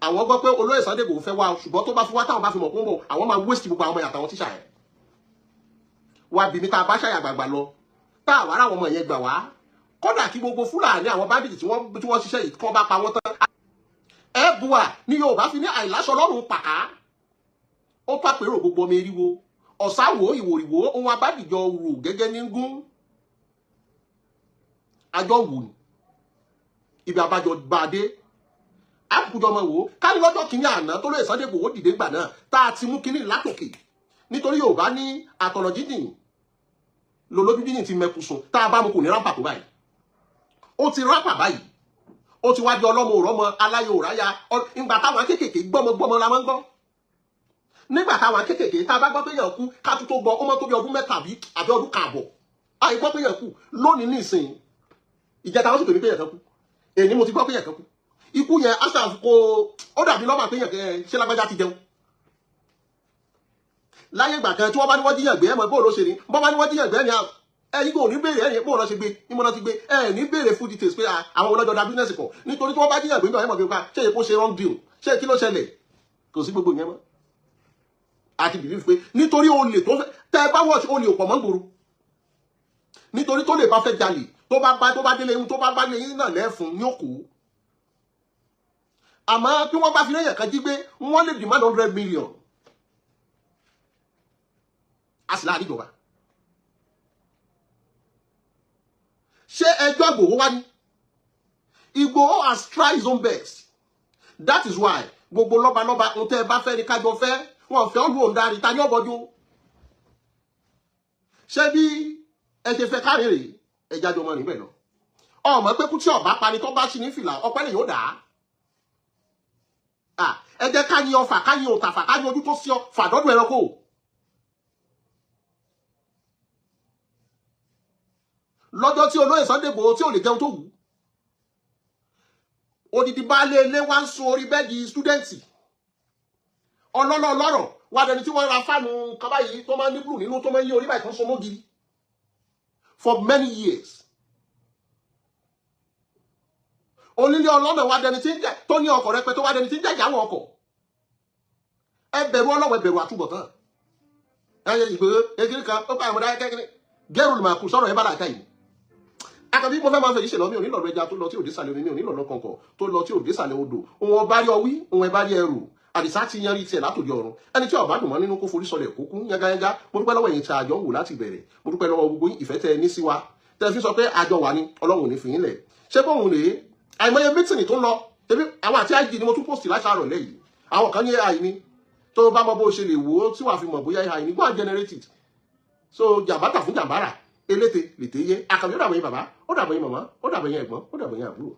àwọn gbọ́ pé Olóyè Sunday Igboho fẹ́ wá ṣùgbọ́n tó bá fi wá táwọn bá fi mọ̀ pé ń bọ̀ àwọn máa waste gbogbo àwọn ọmọ yàtọ̀ àwọn tíṣà yẹn. Wá bí mi tá a bá ṣàyà gbàgbà lọ tá àwa ara àwọn ọmọ yẹn gbà wá kódà kí gbogbo Fúlàní àwọn bandits tí wọ́n ṣiṣẹ́ yìí kán bá pa wọ́n tán. Ẹ bùwà ní Yorùbá fi ní àìláṣọ lọ́rùn pàká ó pàpérò gbogbo ọmọ eriwo ọ̀sáwò ìwòrìwò ohun abádìjọ rò gẹ́gẹ́ ní gún àjọ wò ní ibi àbájọ gbàdé àkùjọ ọmọ wò kárí lọ́jọ́ kìíní àná tó lóye Sunday Igboho dìde gbà náà tá a ti mú kíní látòkè nítorí Yorùbá ní àtọ̀nà jíjìn lolójú jíjìn ti mẹ́kù sùn tá a bá mu kò ní rámpà tó báyìí ó ti rámpà báyìí ó ti wá di ọlọ́mọ òrọ́mọ aláyọ̀ òráyà ìgbà táwọn kéékèèké gbọ́mọgbọ́mọ la máa ń gbọ́ nígbà táwọn kéékèèké tá a bá gbọ́ pé yàn kú ká tó gbọ́ ó mọ́ tó bí ọdún mẹ́ta àbí ọdún kààbọ̀ àì gbọ́ pé yàn kú lónìí nísìnyí ìjẹta wọn sì pè mí pé yàn kan kú èyí mo ti gbọ́ pé yàn kan kú ikú yẹn aṣáà kó ó dàbí nọ́mbà pé yàn ṣé lágbájá ti jẹun láyé ìgbà kan tí wọ́n bá ní wọ́n jíyàn gbé ẹ̀mọ́ bóòló ṣe ni bọ́n bá ní wọ́n jíyàn gbé ẹ̀yìn ẹ̀yìn kò ní béèrè ẹ̀yìn bóòló ṣe gbé ìmọ̀nà ti gbé ẹ̀ ní béèrè full details pé àwọn olójọ́ da business pọ̀ nítorí tí wọ́n bá jíyàn gbé ẹ̀mọ́ bí wọ́n ṣe èkó ṣe wrong deal ṣé kí ló ṣẹlẹ̀ kò sí gbogbo ìyẹn mọ́ àti believe pé nítorí olè tó fẹ́ tẹ́ ẹ bá wọ́ọ̀ṣì olè ò pọ̀ mọ́ gbòòrò nítorí tó lè bá fẹ́ jalè tó bá délé ihun tó bá lé yín náà lẹ́fun ní òkú àmọ́ bí wọ́n bá fi lẹ́yìn kan jí gbé wọ́n lè demand 100 million a sì láàrin ìjọba ṣé ẹjọ́ Igboho wá ní Igboho has tried his own best that is why gbogbo lọ́balọ́ba ń tẹ́ ẹ bá fẹ́ ní kájọ fẹ́ wọn fẹ́ ọlù òǹdarí ta ní ọ̀bọ̀jú ṣé bí ẹ ṣe fẹ́ kárí rèé ẹ jájọ mọ́ níbẹ̀ lọ ọmọ pé kú tí ọba pani tó bá ṣí ní fìlà ọpẹ́ lè yóò dà á ẹ jẹ́ ká yin ọfà ká yin òtàfà ká yin ojú tó sí ọ fàdọ́dún ẹranko lọ́jọ́ tí olóyè Sunday Igboho tí ò lè jẹun tó wù odidi baálé ilé wá ń sun orí bẹ́ẹ̀dì stúdẹ́ǹtì ọlọ́rọ̀ wà dẹni tí wọ́n ra fáànù kan báyìí tó máa ń ní blue nínú tó máa ń yí orí báyìí kan so mọ́gì for many years onílé ọlọ́nà wà dẹni tí ń jẹ́ tó ní ọkọ̀ rẹpẹtẹ wà dẹni tí ń jẹ́jà àwọn ọkọ̀ ẹ bẹ̀rù ọlọ́wọ́ ẹ bẹ̀rù àtúbọ̀tán ẹyẹ Ìgbòho ekiri kan ó bá àwọn ọmọdé kékeré gẹ́rù lè máa kú sọ̀rọ̀ ẹ bá láìka yìí akọbí mo fẹ́ máa fẹ́ yìí ṣèlọ́ mi ò ní lọ́rọ̀ ẹja tó lọ tí òde sàlẹ̀ omi mi ò ní lọ́rọ̀ kọ̀ọ̀kọ̀ tó lọ tí òde sàlẹ̀ odò òun ọba rí ọwí òun ẹba rí ẹrù àdìsá ti yan rí tiẹ̀ látòdì ọ̀run ẹni tí ọba dùn mọ́ nínú kó forí sọlẹ̀ kókún yángayángá mo dúpẹ́ lọ́wọ́ ẹ̀yin tí àjọ wò láti bẹ̀rẹ̀ mo dúpẹ́ lọ́wọ́ gbogbo ìfẹ́ tẹ ní sí wa tẹ fi sọ pé àjọ wà ní Ọlọ́run ò ní fi yín lẹ̀ ṣé bóun rèé àìmọye mítìnì tó ń lọ ebi àwọn àti IG ni mo tún post láti àárọ̀ lẹ́yìn àwọn kan ní AI ni tó bá mọ bó ṣe lè wò ó tí wàá fi mọ̀ bóyá AI ni go and generate it so jàmbátà fún jàmbára eléte lète yé àkàbí ó dàbọ̀ yín bàbá ó dàbọ̀ yín màmá ó dàbọ̀ yín ẹ̀gbọ́n ó dàbọ̀ yín àbúrò.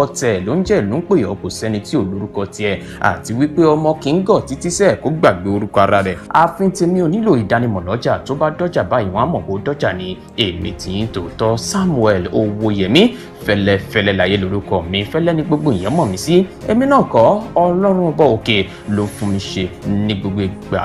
ọ̀tẹ̀ ló ń jẹ́ ló ń pè ọ́ kò sẹ́ni tí ò lórúkọ tiẹ̀ àti wípé ọmọ kì í gọ̀ títí sẹ́ẹ̀ kó gbàgbé orúkọ ara rẹ̀ ààfin tèmi ò nílò ìdánimọ̀ lọ́jà tó bá dọ́jà báyìí wọ́n á mọ̀ bó dọ́jà ni èmi tí ń tòótọ́ Samuel Owóyẹmí fẹ́lẹ́fẹ́lẹ́ láyé lórúkọ mi fẹ́lẹ́ ní gbogbo èèyàn mọ̀ mí sí èmi náà kọ́ Ọlọ́run ọba òkè ló fún mi ṣe ní gbogbo ìgbà.